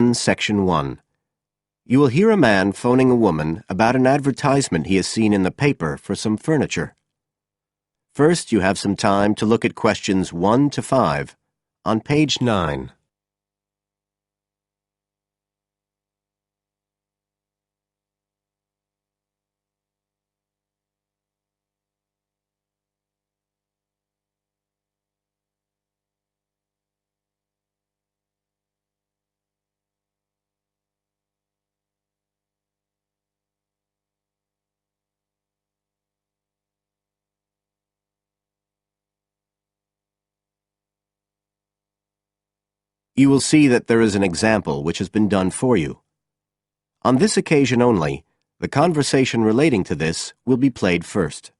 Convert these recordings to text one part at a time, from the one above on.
Listen, Section 1. You will hear a man phoning a woman about an advertisement he has seen in the paper for some furniture. First, you have some time to look at questions 1 to 5 on page 9. You will see that there is an example which has been done for you. On this occasion only, the conversation relating to this will be played first.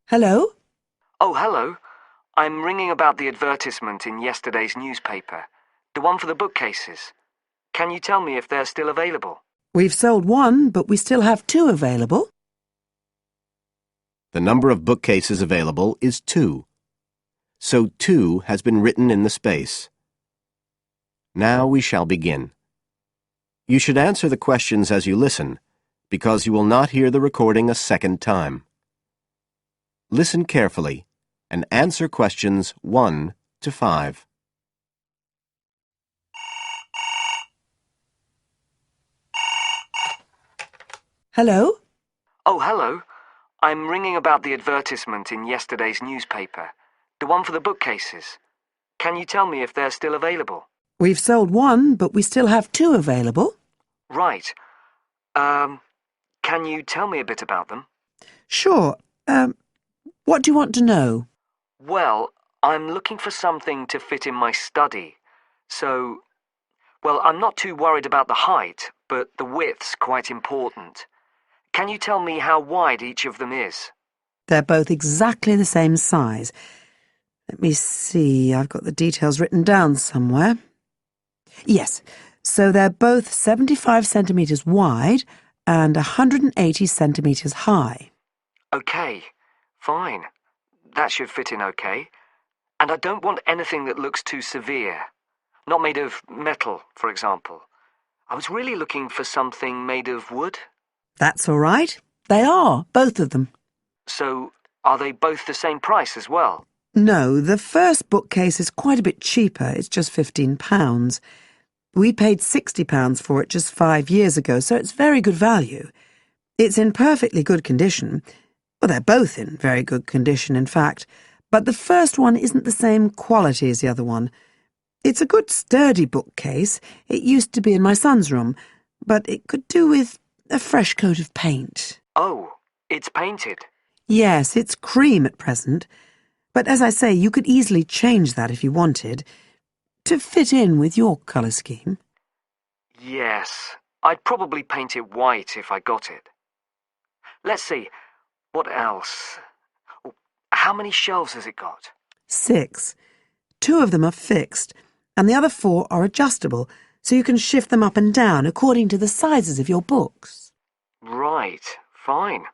Hello? Oh, hello. I'm ringing about the advertisement in yesterday's newspaper. The one for the bookcases. Can you tell me if they're still available? We've sold one, but we still have 2 available. The number of bookcases available is 2. So 2 has been written in the space. Now we shall begin. You should answer the questions as you listen, because you will not hear the recording a second time. Listen carefully and answer questions 1 to 5. Hello? Oh, hello. I'm ringing about the advertisement in yesterday's newspaper. The one for the bookcases. Can you tell me if they're still available? We've sold one, but we still have 2 available. Right. Can you tell me a bit about them? Sure. What do you want to know? Well, I'm looking for something to fit in my study. Well, I'm not too worried about the height, but the width's quite important. Can you tell me how wide each of them is? They're both exactly the same size. Let me see, I've got the details written down somewhere. Yes, so they're both 75 centimetres wide and 180 centimetres high. Okay, fine. That should fit in okay. And I don't want anything that looks too severe. Not made of metal, for example. I was really looking for something made of wood. That's all right. They are, both of them. So, are they both the same price as well? No, the first bookcase is quite a bit cheaper. It's just £15. We paid £60 for it just 5 years ago, so it's very good value. It's in perfectly good condition. Well, they're both in very good condition, in fact. But the first one isn't the same quality as the other one. It's a good, sturdy bookcase. It used to be in my son's room, but it could do with a fresh coat of paint. Oh, it's painted. Yes, it's cream at present. But as I say, you could easily change that if you wanted, to fit in with your colour scheme. Yes, I'd probably paint it white if I got it. Let's see, what else? How many shelves has it got? 6. 2 of them are fixed, and the other 4 are adjustable, so you can shift them up and down according to the sizes of your books. Right, fine.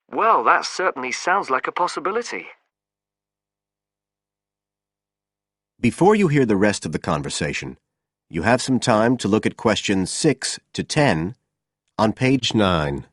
Well, that certainly sounds like a possibility. Before you hear the rest of the conversation, you have some time to look at questions 6 to 10 on page 9.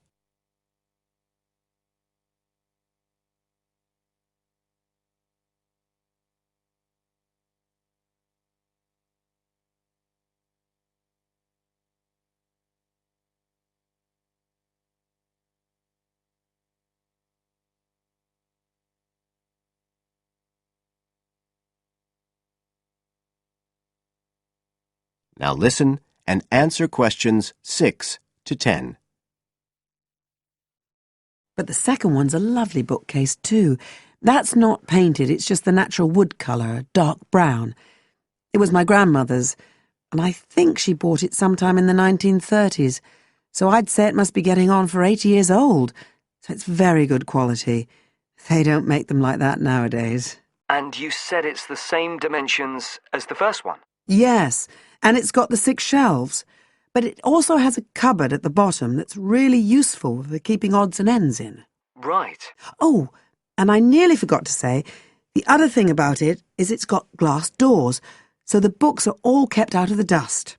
Now listen and answer questions 6 to 10. But the second one's a lovely bookcase too. That's not painted, it's just the natural wood colour, dark brown. It was my grandmother's, and I think she bought it sometime in the 1930s, so I'd say it must be getting on for 80 years old, so it's very good quality. They don't make them like that nowadays. And you said it's the same dimensions as the first one? Yes, and it's got the 6 shelves, but it also has a cupboard at the bottom that's really useful for keeping odds and ends in. Right. Oh, and I nearly forgot to say, The other thing about it is it's got glass doors, so the books are all kept out of the dust.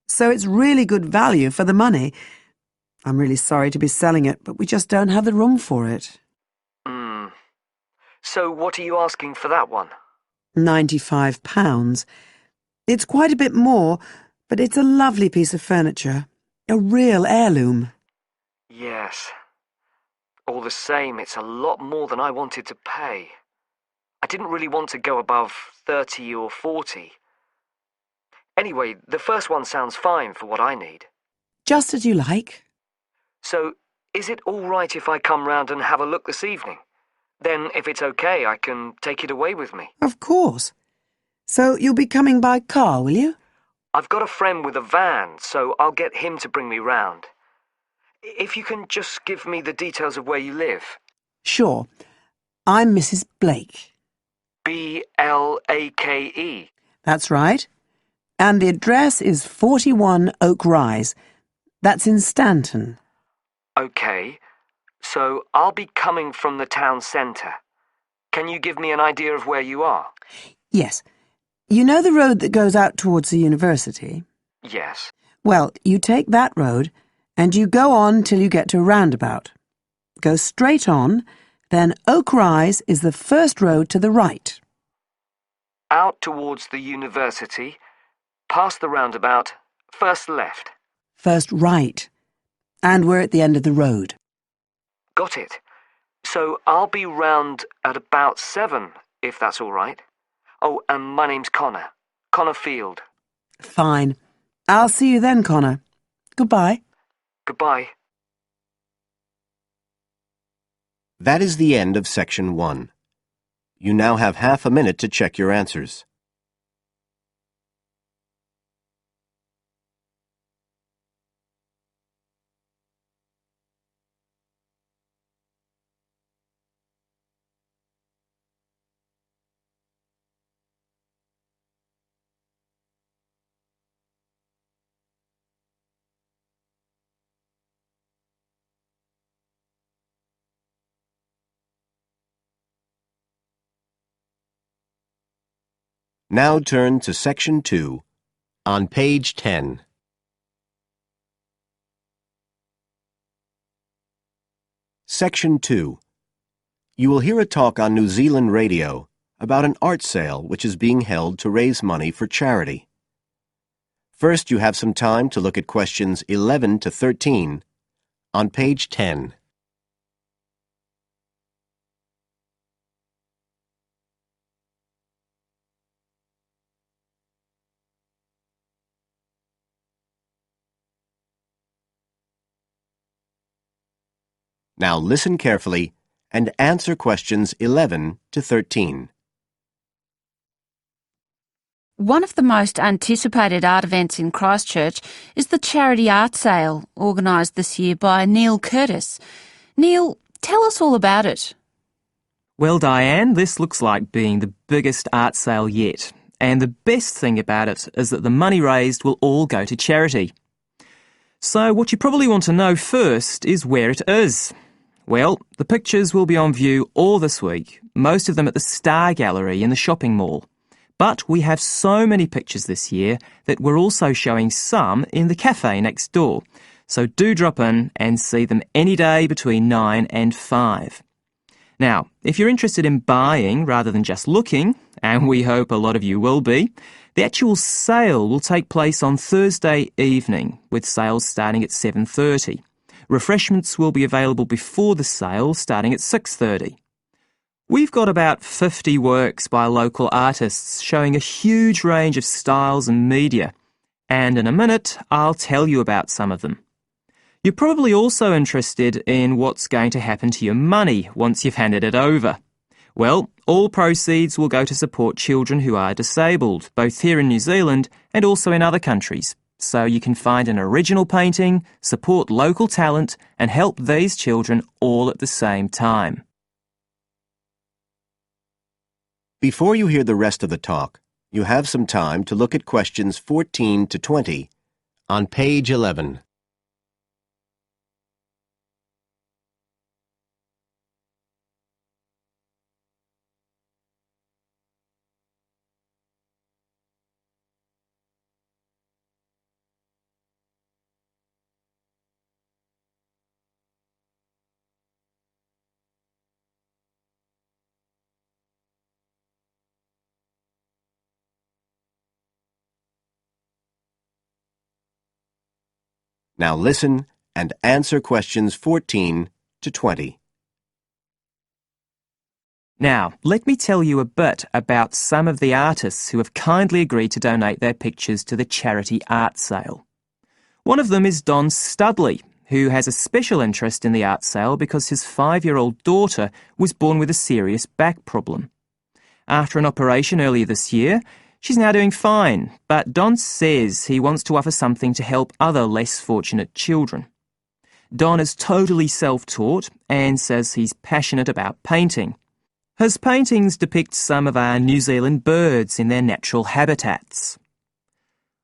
So it's really good value for the money. I'm really sorry to be selling it, but we just don't have the room for it. So what are you asking for that one? £95. It's quite a bit more, but it's a lovely piece of furniture. A real heirloom. Yes. All the same, it's a lot more than I wanted to pay. I didn't really want to go above 30 or 40. Anyway, the first one sounds fine for what I need. Just as you like. So, is it all right if I come round and have a look this evening? Then, if it's okay, I can take it away with me. Of course. So you'll be coming by car, will you? I've got a friend with a van, so I'll get him to bring me round. If you can just give me the details of where you live. Sure. I'm Mrs. Blake. Blake. That's right. And the address is 41 Oak Rise. That's in Stanton. Okay, so I'll be coming from the town centre. Can you give me an idea of where you are? Yes. You know the road that goes out towards the university? Yes. Well, you take that road and you go on till you get to a roundabout. Go straight on, then Oak Rise is the first road to the right. Out towards the university, past the roundabout, first left. First right. And we're at the end of the road. Got it. So I'll be round at about 7, if that's all right. Oh, and my name's Connor. Connor Field. Fine. I'll see you then, Connor. Goodbye. Goodbye. That is the end of section 1. You now have half a minute to check your answers. Now turn to section 2 on page 10. Section 2. You will hear a talk on New Zealand radio about an art sale which is being held to raise money for charity. First, you have some time to look at questions 11 to 13 on page 10. Now listen carefully and answer questions 11 to 13. One of the most anticipated art events in Christchurch is the charity art sale, organised this year by Neil Curtis. Neil, tell us all about it. Well, Diane, this looks like being the biggest art sale yet. And the best thing about it is that the money raised will all go to charity. So what you probably want to know first is where it is. Well, the pictures will be on view all this week, most of them at the Star Gallery in the shopping mall. But we have so many pictures this year that we're also showing some in the cafe next door. So do drop in and see them any day between 9 and 5. Now, if you're interested in buying rather than just looking, and we hope a lot of you will be, the actual sale will take place on Thursday evening, with sales starting at 7:30. Refreshments will be available before the sale, starting at 6:30. We've got about 50 works by local artists showing a huge range of styles and media, and in a minute I'll tell you about some of them. You're probably also interested in what's going to happen to your money once you've handed it over. Well, all proceeds will go to support children who are disabled, both here in New Zealand and also in other countries. So you can find an original painting, support local talent, and help these children all at the same time. Before you hear the rest of the talk, you have some time to look at questions 14 to 20 on page 11. Now listen and answer questions 14 to 20. Now, let me tell you a bit about some of the artists who have kindly agreed to donate their pictures to the charity art sale. One of them is Don Studley, who has a special interest in the art sale because his 5-year-old daughter was born with a serious back problem. After an operation earlier this year, she's now doing fine, but Don says he wants to offer something to help other less fortunate children. Don is totally self-taught and says he's passionate about painting. His paintings depict some of our New Zealand birds in their natural habitats.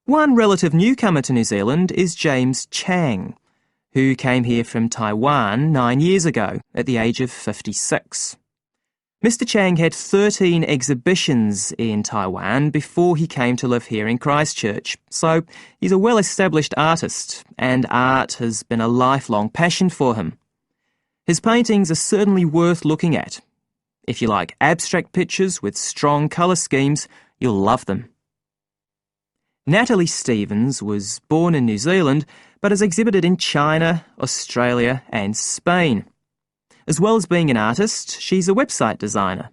One relative newcomer to New Zealand is James Chang, who came here from Taiwan 9 years ago at the age of 56. Mr. Chang had 13 exhibitions in Taiwan before he came to live here in Christchurch, so he's a well-established artist, and art has been a lifelong passion for him. His paintings are certainly worth looking at. If you like abstract pictures with strong colour schemes, you'll love them. Natalie Stevens was born in New Zealand, but has exhibited in China, Australia and Spain. As well as being an artist, she's a website designer.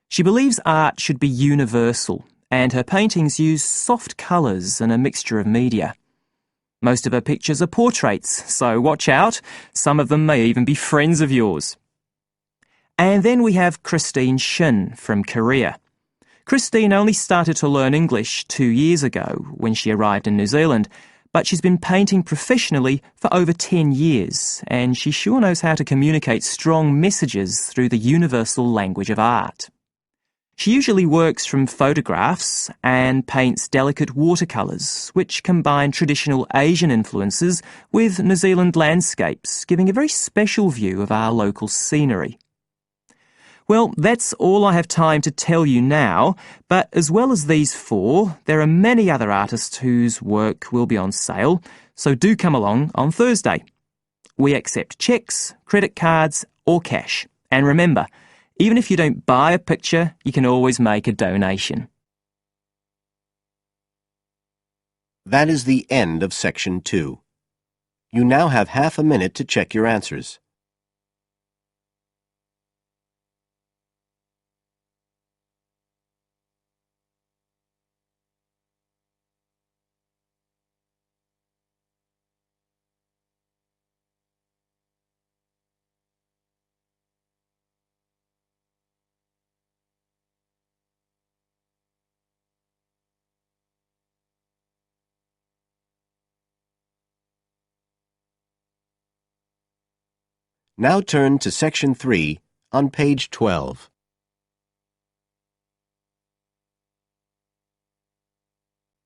She believes art should be universal, and her paintings use soft colours and a mixture of media. Most of her pictures are portraits, so watch out, some of them may even be friends of yours. And then we have Christine Shin from Korea. Christine only started to learn English 2 years ago when she arrived in New Zealand, but she's been painting professionally for over 10 years, and she sure knows how to communicate strong messages through the universal language of art. She usually works from photographs and paints delicate watercolours, which combine traditional Asian influences with New Zealand landscapes, giving a very special view of our local scenery. Well, that's all I have time to tell you now, but as well as these 4, there are many other artists whose work will be on sale, so do come along on Thursday. We accept cheques, credit cards or cash. And remember, even if you don't buy a picture, you can always make a donation. That is the end of Section 2. You now have half a minute to check your answers. Now turn to Section 3 on page 12.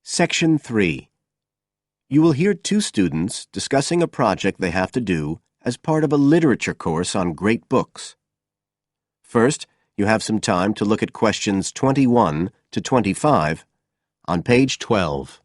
Section 3. You will hear 2 students discussing a project they have to do as part of a literature course on great books. First, you have some time to look at questions 21 to 25 on page 12.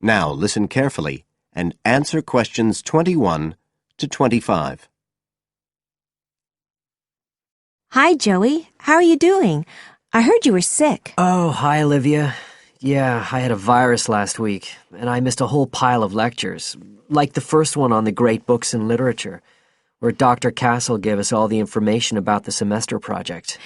Now listen carefully and answer questions 21 to 25. Hi, Joey. How are you doing? I heard you were sick. Oh, hi, Olivia. Yeah, I had a virus last week, and I missed a whole pile of lectures, like the first one on the great books in literature, where Dr. Castle gave us all the information about the semester project.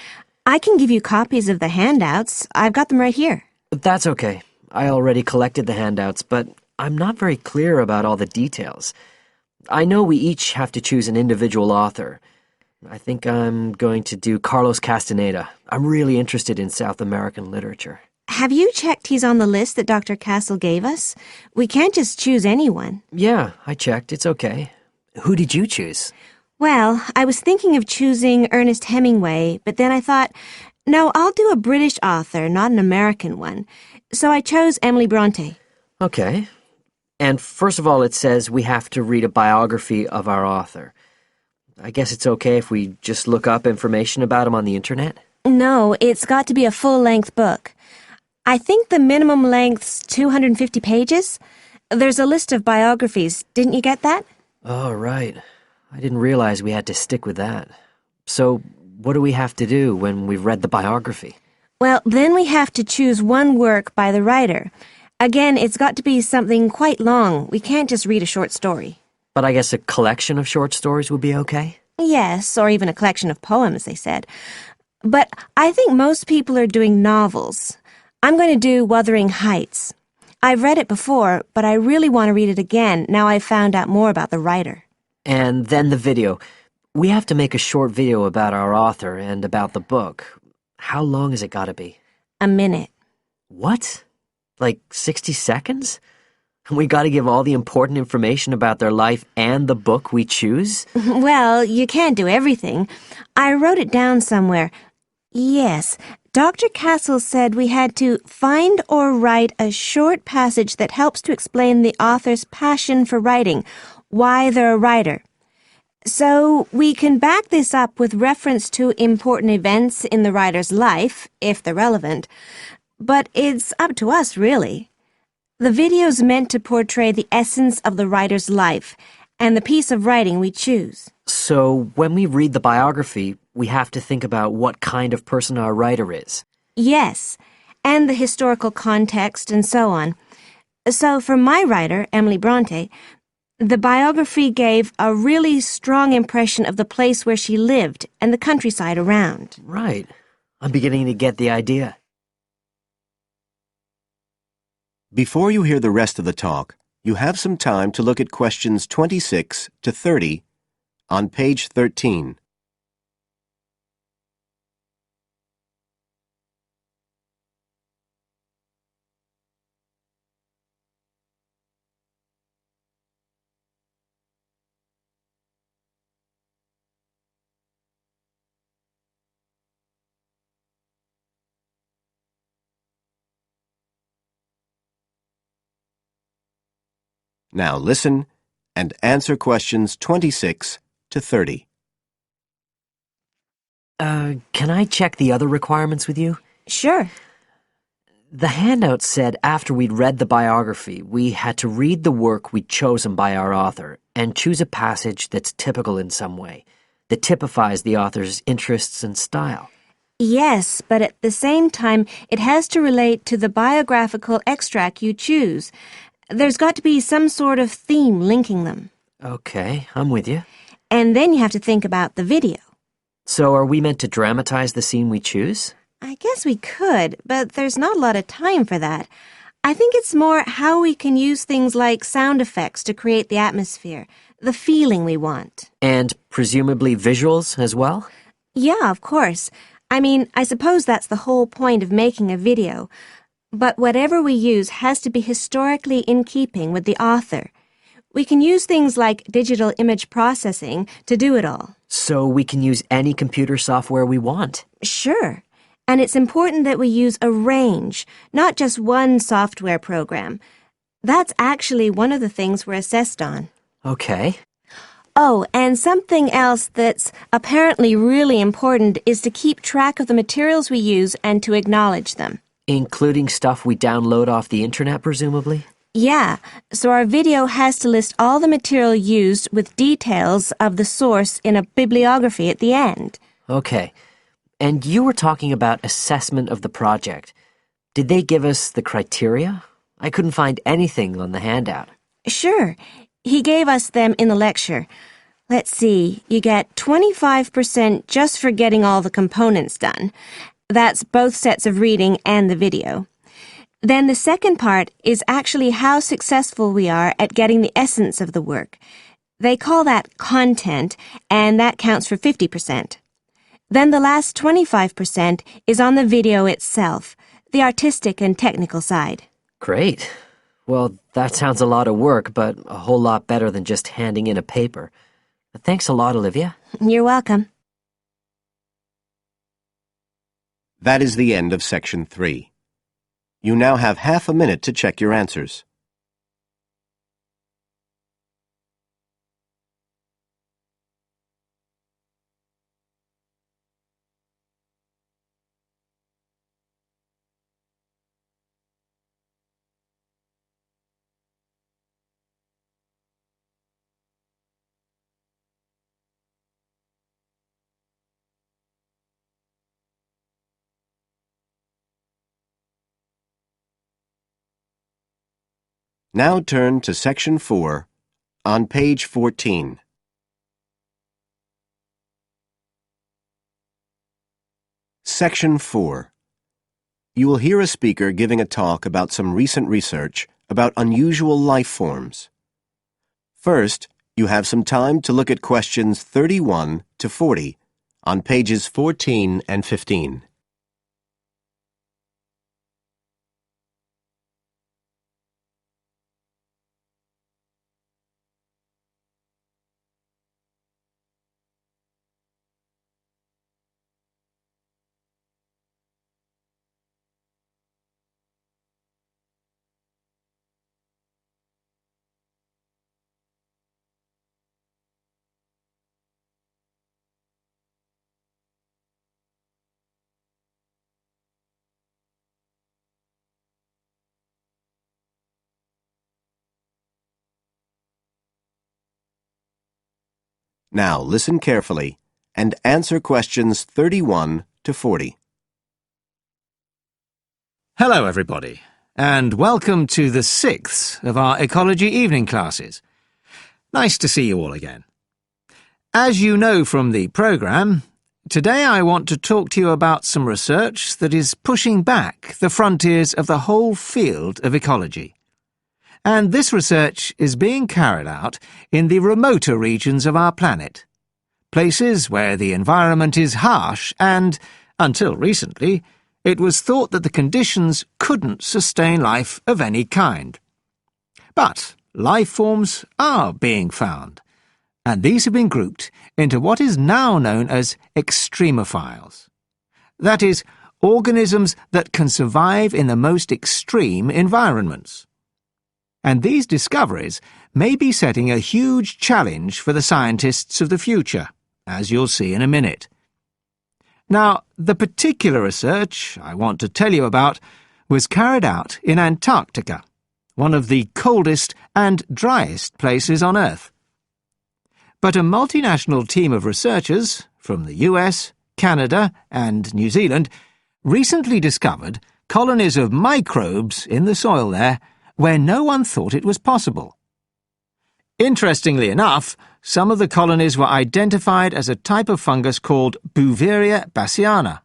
I can give you copies of the handouts. I've got them right here. That's okay. I already collected the handouts, but I'm not very clear about all the details. I know we each have to choose an individual author. I think I'm going to do Carlos Castaneda. I'm really interested in South American literature. Have you checked he's on the list that Dr. Castle gave us? We can't just choose anyone. Yeah, I checked. It's okay. Who did you choose? Well, I was thinking of choosing Ernest Hemingway, but then I thought, no, I'll do a British author, not an American one. So I chose Emily Bronte. Okay. And first of all, it says we have to read a biography of our author. I guess it's okay if we just look up information about him on the internet? No, it's got to be a full-length book. I think the minimum length's 250 pages. There's a list of biographies. Didn't you get that? Oh, right. I didn't realize we had to stick with that. So, what do we have to do when we've read the biography? Well, then we have to choose one work by the writer. Again, it's got to be something quite long. We can't just read a short story. But I guess a collection of short stories would be okay? Yes, or even a collection of poems, they said. But I think most people are doing novels. I'm going to do Wuthering Heights. I've read it before, but I really want to read it again now I've found out more about the writer. And then the video. We have to make a short video about our author and about the book. How long has it got to be? A minute. What? Like 60 seconds? We got to give all the important information about their life and the book we choose? Well, you can't do everything. I wrote it down somewhere. Yes, Dr. Castle said we had to find or write a short passage that helps to explain the author's passion for writing, why they're a writer. So we can back this up with reference to important events in the writer's life, if they're relevant. But it's up to us, really. The video's meant to portray the essence of the writer's life and the piece of writing we choose. So, when we read the biography, we have to think about what kind of person our writer is. Yes, and the historical context and so on. So for my writer, Emily Bronte, the biography gave a really strong impression of the place where she lived and the countryside around. Right. I'm beginning to get the idea. Before you hear the rest of the talk, you have some time to look at questions 26 to 30 on page 13. Now listen and answer questions 26 to 30. Can I check the other requirements with you? Sure. The handout said after we'd read the biography, we had to read the work we'd chosen by our author and choose a passage that's typical in some way, that typifies the author's interests and style. Yes, but at the same time, it has to relate to the biographical extract you choose. There's got to be some sort of theme linking them. Okay, I'm with you. And then you have to think about the video. So are we meant to dramatize the scene we choose? I guess we could, but there's not a lot of time for that. I think it's more how we can use things like sound effects to create the atmosphere, the feeling we want. And presumably visuals as well? Yeah, of course. I mean, I suppose that's the whole point of making a video. But whatever we use has to be historically in keeping with the author. We can use things like digital image processing to do it all. So we can use any computer software we want? Sure. And it's important that we use a range, not just one software program. That's actually one of the things we're assessed on. Okay. Oh, and something else that's apparently really important is to keep track of the materials we use and to acknowledge them. Including stuff we download off the internet, presumably? Yeah, so our video has to list all the material used with details of the source in a bibliography at the end. Okay. And you were talking about assessment of the project. Did they give us the criteria? I couldn't find anything on the handout. Sure, he gave us them in the lecture. Let's see, you get 25% just for getting all the components done. That's both sets of reading and the video. Then the second part is actually how successful we are at getting the essence of the work. They call that content, and that counts for 50%. Then the last 25% is on the video itself, the artistic and technical side. Great. Well, that sounds a lot of work, but a whole lot better than just handing in a paper. Thanks a lot, Olivia. You're welcome. That is the end of section 3. You now have half a minute to check your answers. Now turn to Section 4 on page 14. Section 4. You will hear a speaker giving a talk about some recent research about unusual life forms. First, you have some time to look at questions 31 to 40 on pages 14 and 15. Now listen carefully and answer questions 31 to 40. Hello, everybody, and welcome to the 6th of our ecology evening classes. Nice to see you all again. As you know from the programme, today I want to talk to you about some research that is pushing back the frontiers of the whole field of ecology. And this research is being carried out in the remoter regions of our planet, places where the environment is harsh and, until recently, it was thought that the conditions couldn't sustain life of any kind. But life forms are being found, and these have been grouped into what is now known as extremophiles. That is, organisms that can survive in the most extreme environments. And these discoveries may be setting a huge challenge for the scientists of the future, as you'll see in a minute. Now, the particular research I want to tell you about was carried out in Antarctica, one of the coldest and driest places on Earth. But a multinational team of researchers from the US, Canada, and New Zealand recently discovered colonies of microbes in the soil there where no one thought it was possible. Interestingly enough, some of the colonies were identified as a type of fungus called Bouveria bassiana,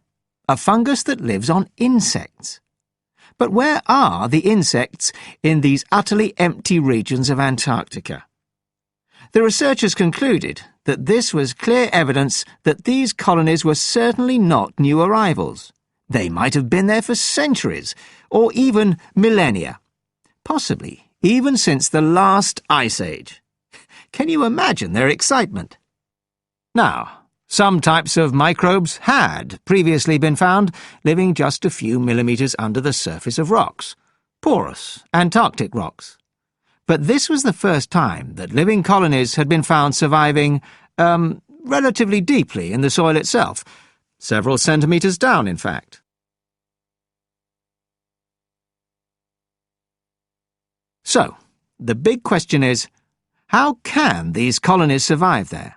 a fungus that lives on insects. But where are the insects in these utterly empty regions of Antarctica? The researchers concluded that this was clear evidence that these colonies were certainly not new arrivals. They might have been there for centuries, or even millennia. Possibly even since the last ice age. Can you imagine their excitement? Now, some types of microbes had previously been found living just a few millimetres under the surface of rocks, porous Antarctic rocks. But this was the first time that living colonies had been found surviving, relatively deeply in the soil itself, several centimetres down, in fact. So, the big question is, how can these colonies survive there?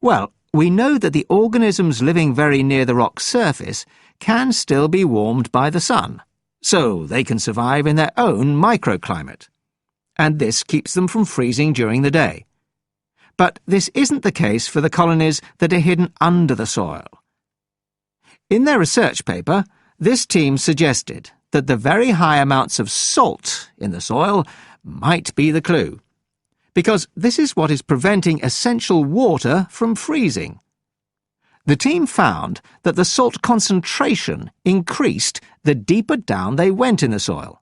Well, we know that the organisms living very near the rock's surface can still be warmed by the sun, so they can survive in their own microclimate. And this keeps them from freezing during the day. But this isn't the case for the colonies that are hidden under the soil. In their research paper, this team suggested that the very high amounts of salt in the soil might be the clue, because this is what is preventing essential water from freezing. The team found that the salt concentration increased the deeper down they went in the soil.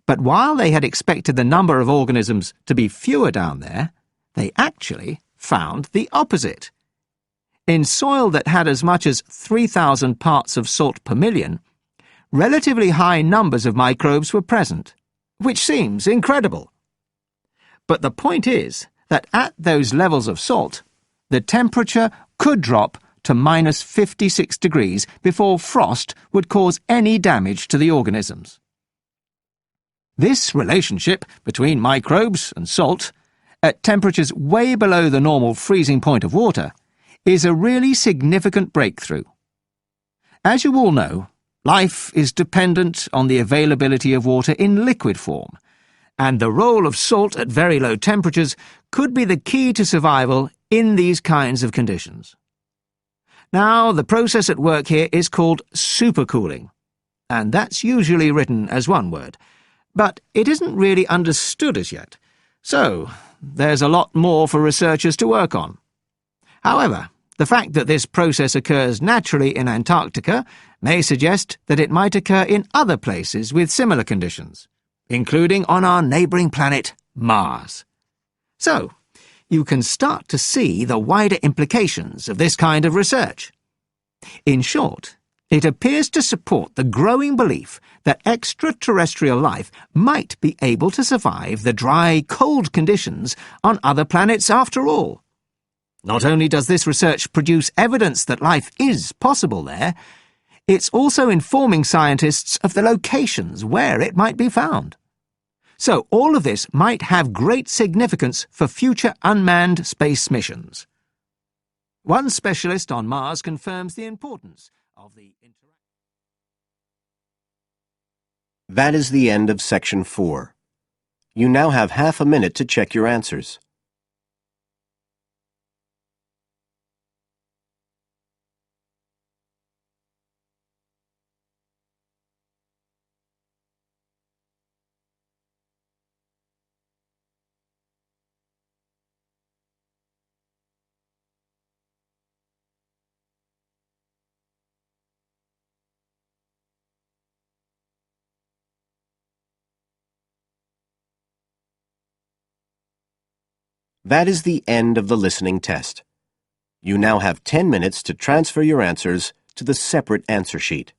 But while they had expected the number of organisms to be fewer down there, they actually found the opposite. In soil that had as much as 3,000 parts of salt per million, relatively high numbers of microbes were present, which seems incredible. But the point is that at those levels of salt, the temperature could drop to minus 56 degrees before frost would cause any damage to the organisms. This relationship between microbes and salt, at temperatures way below the normal freezing point of water, is a really significant breakthrough. As you all know, life is dependent on the availability of water in liquid form, and the role of salt at very low temperatures could be the key to survival in these kinds of conditions. Now, the process at work here is called supercooling, and that's usually written as one word, but it isn't really understood as yet, so there's a lot more for researchers to work on. However, the fact that this process occurs naturally in Antarctica may suggest that it might occur in other places with similar conditions, including on our neighbouring planet, Mars. So, you can start to see the wider implications of this kind of research. In short, it appears to support the growing belief that extraterrestrial life might be able to survive the dry, cold conditions on other planets after all. Not only does this research produce evidence that life is possible there, it's also informing scientists of the locations where it might be found. So all of this might have great significance for future unmanned space missions. One specialist on Mars confirms the importance of the interaction. That is the end of Section 4. You now have half a minute to check your answers. That is the end of the listening test. You now have 10 minutes to transfer your answers to the separate answer sheet.